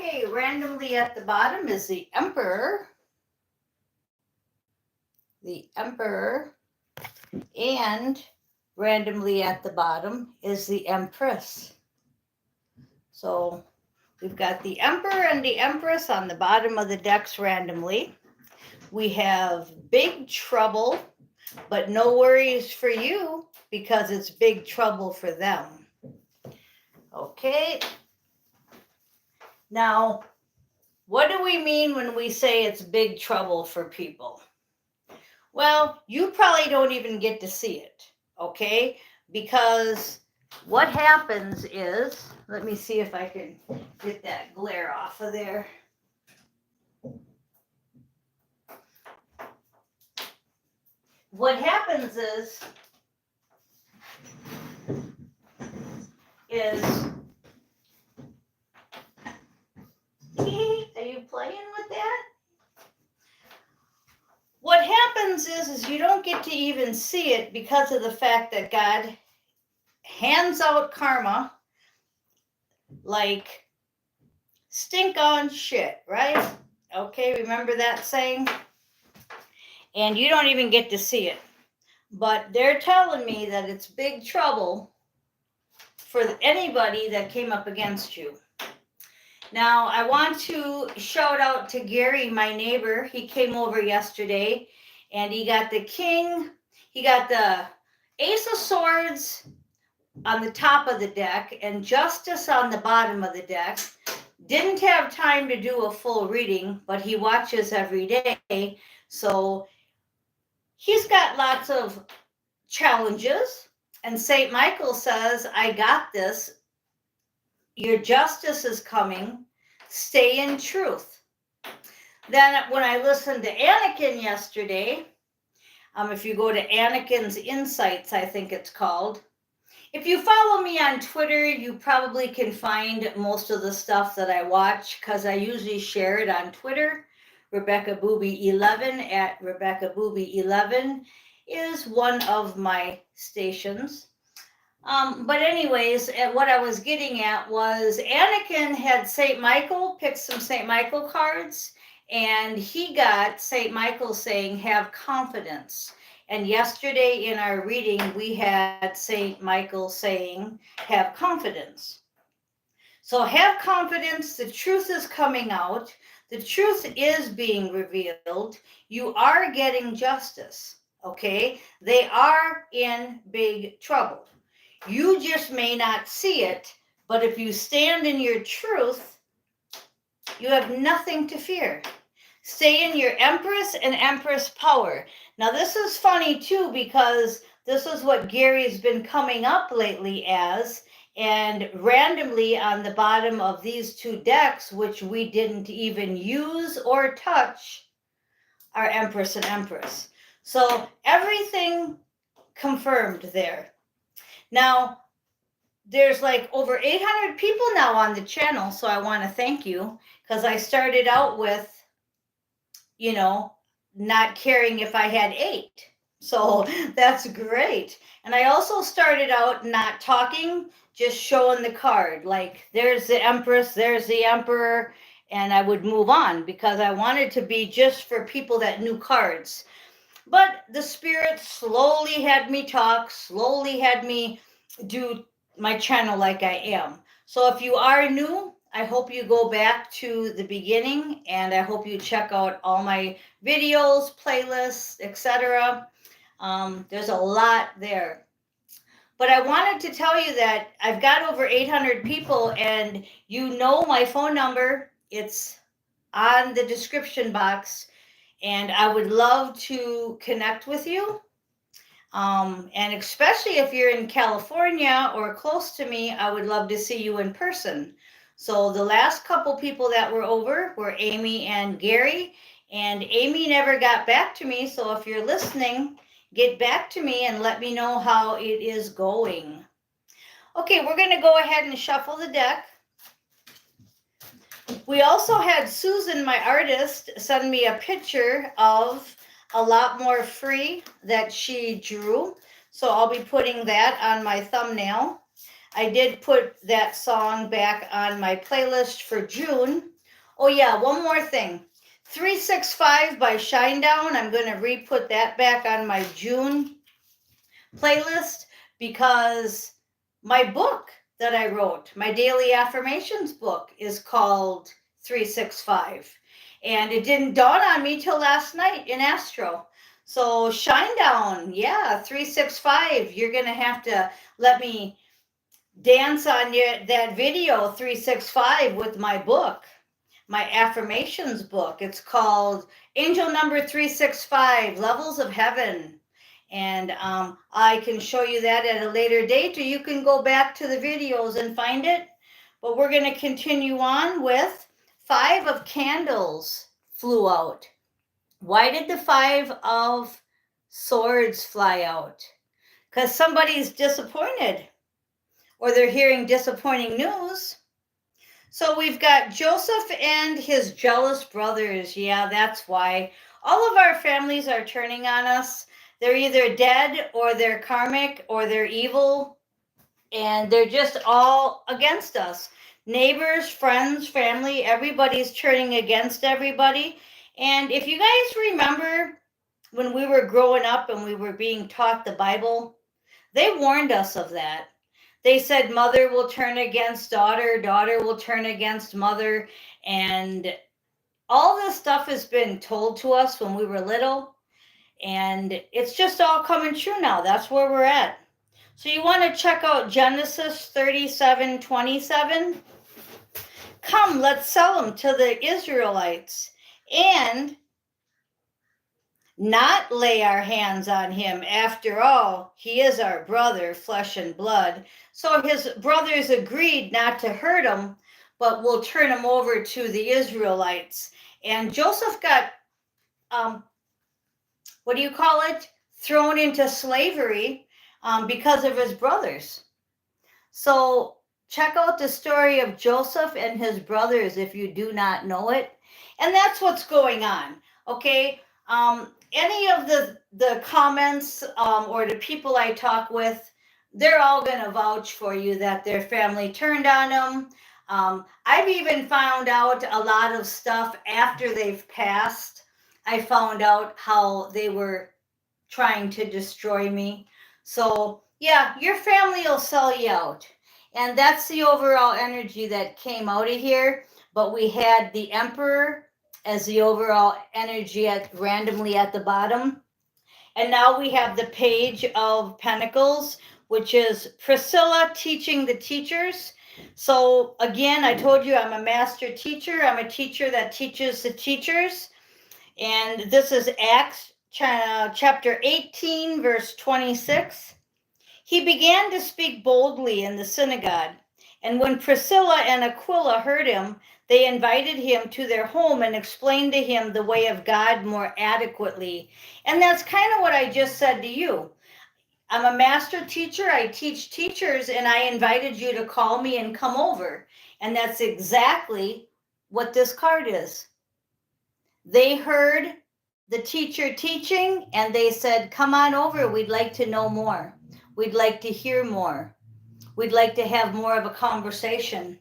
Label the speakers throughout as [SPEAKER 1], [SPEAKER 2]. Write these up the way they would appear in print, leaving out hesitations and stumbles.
[SPEAKER 1] Okay, randomly at the bottom is the Emperor. The Emperor. And randomly at the bottom is the Empress. So we've got the Emperor and the Empress on the bottom of the decks randomly. We have Big Trouble, but no worries for you because it's big trouble for them. Okay. Now, what do we mean when we say it's big trouble for people? Well, you probably don't even get to see it, okay? Because what happens is, let me see if I can get that glare off of there. What happens is are you playing with that? What happens is you don't get to even see it because of the fact that God hands out karma like stink on shit, right? Okay, remember that saying? And you don't even get to see it. But they're telling me that it's big trouble for anybody that came up against you. Now, I want to shout out to Gary, my neighbor. He came over yesterday and he got the king, he got the Ace of Swords on the top of the deck and Justice on the bottom of the deck. Didn't have time to do a full reading, but he watches every day. So he's got lots of challenges. And St. Michael says, I got this. Your justice is coming. Stay in truth. Then when I listened to Anakin yesterday, if you go to Anakin's Insights, I think it's called. If you follow me on Twitter, you probably can find most of the stuff that I watch because I usually share it on Twitter. Rebecca Booby 11 at Rebecca Booby 11 is one of my stations. But anyways, what I was getting at was Anakin had St. Michael, picked some St. Michael cards, and he got St. Michael saying, have confidence. And yesterday in our reading, we had St. Michael saying, have confidence. So have confidence, the truth is coming out, the truth is being revealed, you are getting justice, okay? They are in big trouble. You just may not see it, but if you stand in your truth, you have nothing to fear. Stay in your Empress and Empress power. Now, this is funny, too, because this is what Gary's been coming up lately as, and randomly on the bottom of these two decks, which we didn't even use or touch, are Empress and Empress. So everything confirmed there. Now, there's like over 800 people now on the channel, so I want to thank you because I started out with, not caring if I had 8. So that's great. And I also started out not talking, just showing the card. Like, there's the Empress, there's the Emperor, and I would move on because I wanted to be just for people that knew cards. But the Spirit slowly had me talk, slowly had me do my channel like I am. So if you are new, I hope you go back to the beginning and I hope you check out all my videos, playlists, etc. There's a lot there. But I wanted to tell you that I've got over 800 people and you know my phone number. It's on the description box and I would love to connect with you. And especially if you're in California or close to me, I would love to see you in person. So the last couple people that were over were Amy and Gary, and Amy never got back to me. So if you're listening, get back to me and let me know how it is going. Okay, we're going to go ahead and shuffle the deck. We also had Susan, my artist, send me a picture of A Lot More Free that she drew. So I'll be putting that on my thumbnail. I did put that song back on my playlist for June. Oh yeah, one more thing. 365 by Shinedown. I'm going to re-put that back on my June playlist because my book that I wrote, my daily affirmations book, is called 365. And it didn't dawn on me till last night in Astro. So Shinedown, yeah, 365. You're going to have to let me dance on that video 365 with my book, my affirmations book. It's called Angel Number 365, Levels of Heaven. And I can show you that at a later date, or you can go back to the videos and find it. But we're going to continue on with 5 of Candles flew out. Why did the 5 of Swords fly out? Because somebody's disappointed, or they're hearing disappointing news. So we've got Joseph and his jealous brothers. Yeah, that's why. All of our families are turning on us. They're either dead or they're karmic or they're evil. And they're just all against us. Neighbors, friends, family, everybody's turning against everybody. And if you guys remember when we were growing up and we were being taught the Bible, they warned us of that. They said mother will turn against daughter, daughter will turn against mother. And all this stuff has been told to us when we were little. And it's just all coming true now. That's where we're at. So you want to check out Genesis 37:27. Come, let's sell him to the Israelites and not lay our hands on him. After all, he is our brother, flesh and blood. So his brothers agreed not to hurt him, but will turn him over to the Israelites. And Joseph got, thrown into slavery because of his brothers. So check out the story of Joseph and his brothers if you do not know it. And that's what's going on, okay? Any of the comments or the people I talk with, they're all going to vouch for you that their family turned on them. I've even found out a lot of stuff after they've passed. I found out how they were trying to destroy me. So yeah, your family will sell you out. And that's the overall energy that came out of here. But we had the Emperor as the overall energy randomly at the bottom. And now we have the Page of Pentacles, which is Priscilla teaching the teachers. So again, I told you I'm a master teacher. I'm a teacher that teaches the teachers. And this is Acts chapter 18, verse 26. He began to speak boldly in the synagogue. And when Priscilla and Aquila heard him, they invited him to their home and explained to him the way of God more adequately. And that's kind of what I just said to you. I'm a master teacher. I teach teachers, and I invited you to call me and come over. And that's exactly what this card is. They heard the teacher teaching, and they said, come on over. We'd like to know more. We'd like to hear more. We'd like to have more of a conversation.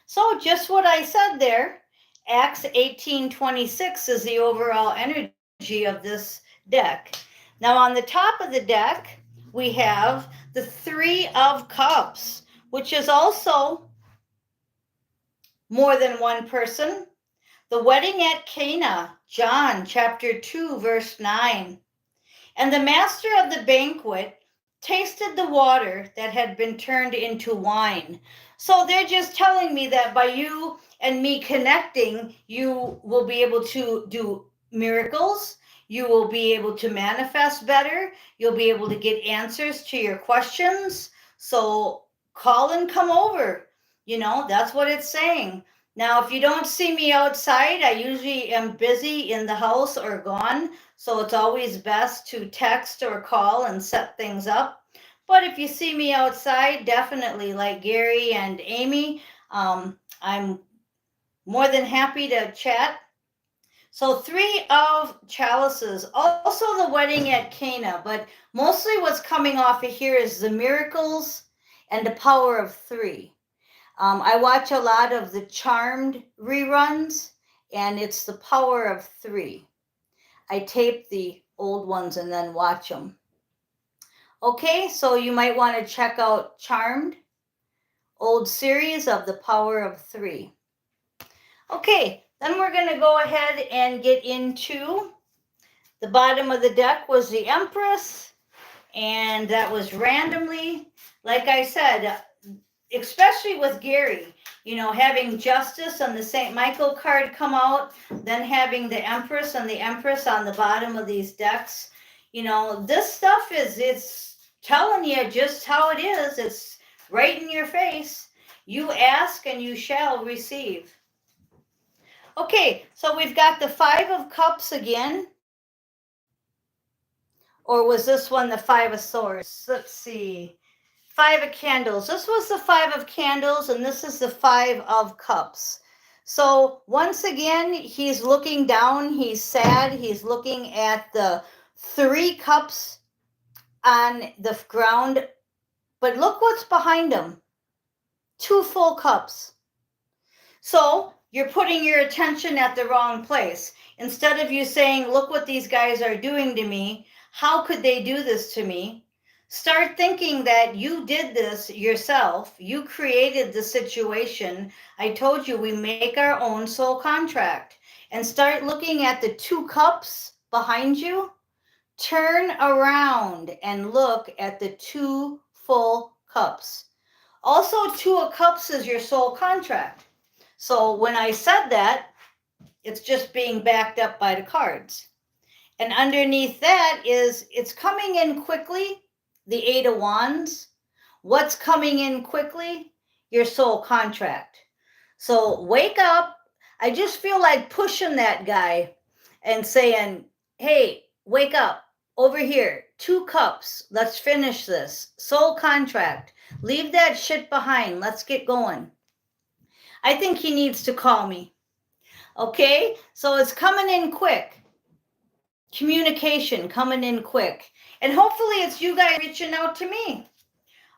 [SPEAKER 1] So just what I said there, Acts 18:26 is the overall energy of this deck. Now on the top of the deck, we have the 3 of Cups, which is also more than one person. The wedding at Cana, John chapter 2, verse 9. And the master of the banquet tasted the water that had been turned into wine. So they're just telling me that by you and me connecting, you will be able to do miracles. You will be able to manifest better. You'll be able to get answers to your questions. So call and come over. You know, that's what it's saying. Now, if you don't see me outside, I usually am busy in the house or gone. So it's always best to text or call and set things up. But if you see me outside, definitely, like Gary and Amy, I'm more than happy to chat. So 3 of Chalices, also the wedding at Cana, but mostly what's coming off of here is the miracles and the power of 3. I watch a lot of the Charmed reruns, and it's the power of 3. I tape the old ones and then watch them. Okay, so you might want to check out Charmed, old series of the power of 3. Okay, then we're going to go ahead and get into the bottom of the deck was the Empress, and that was randomly, like I said, especially with Gary, you know, having Justice and the St. Michael card come out, then having the Empress and the Empress on the bottom of these decks. You know, this stuff it's telling you just how it is. It's right in your face. You ask and you shall receive. Okay, so we've got the 5 of Cups again. Or was this one the 5 of Swords? Let's see. 5 of Candles. This was the 5 of Candles, and this is the 5 of Cups. So once again, he's looking down. He's sad. He's looking at the 3 cups on the ground. But look what's behind him. 2 full cups. So you're putting your attention at the wrong place. Instead of you saying, look what these guys are doing to me, how could they do this to me? Start thinking that you did this yourself. You created the situation. I told you we make our own soul contract. And start looking at the 2 cups behind you. Turn around and look at the 2 full cups. Also, 2 of Cups is your soul contract. So when I said that, it's just being backed up by the cards. And underneath that is, it's coming in quickly, the 8 of Wands. What's coming in quickly? Your soul contract. So wake up. I just feel like pushing that guy and saying, hey, wake up. Over here, 2 cups. Let's finish this. Soul contract. Leave that shit behind. Let's get going. I think he needs to call me. Okay? So it's coming in quick. Communication coming in quick. And hopefully it's you guys reaching out to me.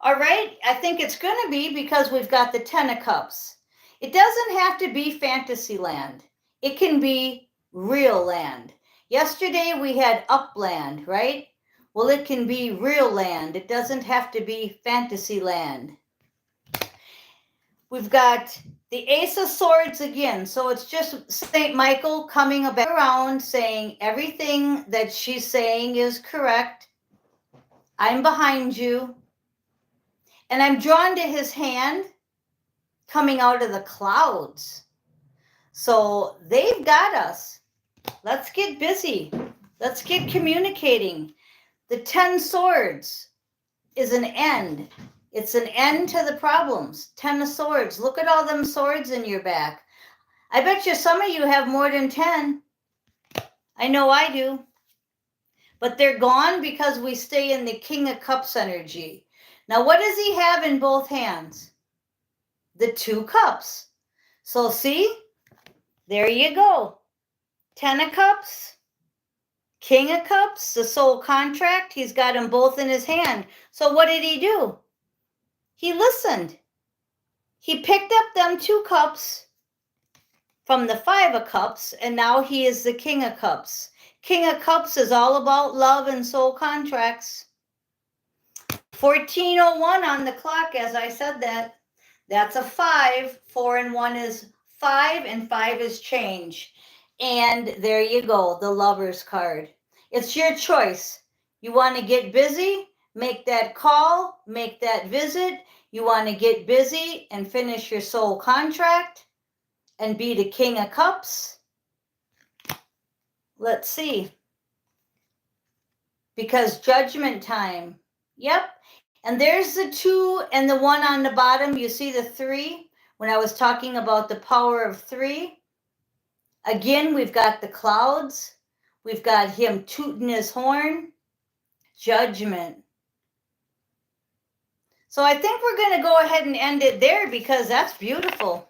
[SPEAKER 1] All right? I think it's going to be because we've got the 10 of Cups. It doesn't have to be fantasy land. It can be real land. Yesterday we had upland, right? Well, it can be real land. It doesn't have to be fantasy land. We've got the Ace of Swords again. So it's just St. Michael coming around saying everything that she's saying is correct. I'm behind you. And I'm drawn to his hand coming out of the clouds. So they've got us. Let's get busy. Let's get communicating. The 10 swords is an end. It's an end to the problems. 10 of Swords. Look at all them swords in your back. I bet you some of you have more than 10. I know I do. But they're gone because we stay in the King of Cups energy. Now, what does he have in both hands? The 2 cups. So see, there you go. 10 of Cups, King of Cups, the soul contract. He's got them both in his hand. So what did he do? He listened. He picked up them 2 cups from the 5 of Cups, and now he is the King of Cups. King of Cups is all about love and soul contracts. 14:01 on the clock, as I said that. That's a 5. 4 and 1 is 5, and 5 is change. And there you go, the Lover's card. It's your choice. You want to get busy? Make that call, make that visit. You want to get busy and finish your soul contract and be the King of Cups? Let's see. Because judgment time. Yep. And there's the 2 and the 1 on the bottom. You see the 3 when I was talking about the power of 3. Again, we've got the clouds. We've got him tooting his horn. Judgment. So I think we're going to go ahead and end it there because that's beautiful.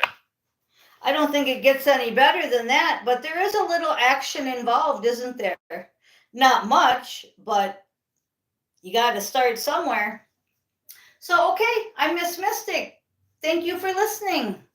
[SPEAKER 1] I don't think it gets any better than that, but there is a little action involved, isn't there? Not much, but you got to start somewhere. So, okay, I'm Miss Mystic. Thank you for listening.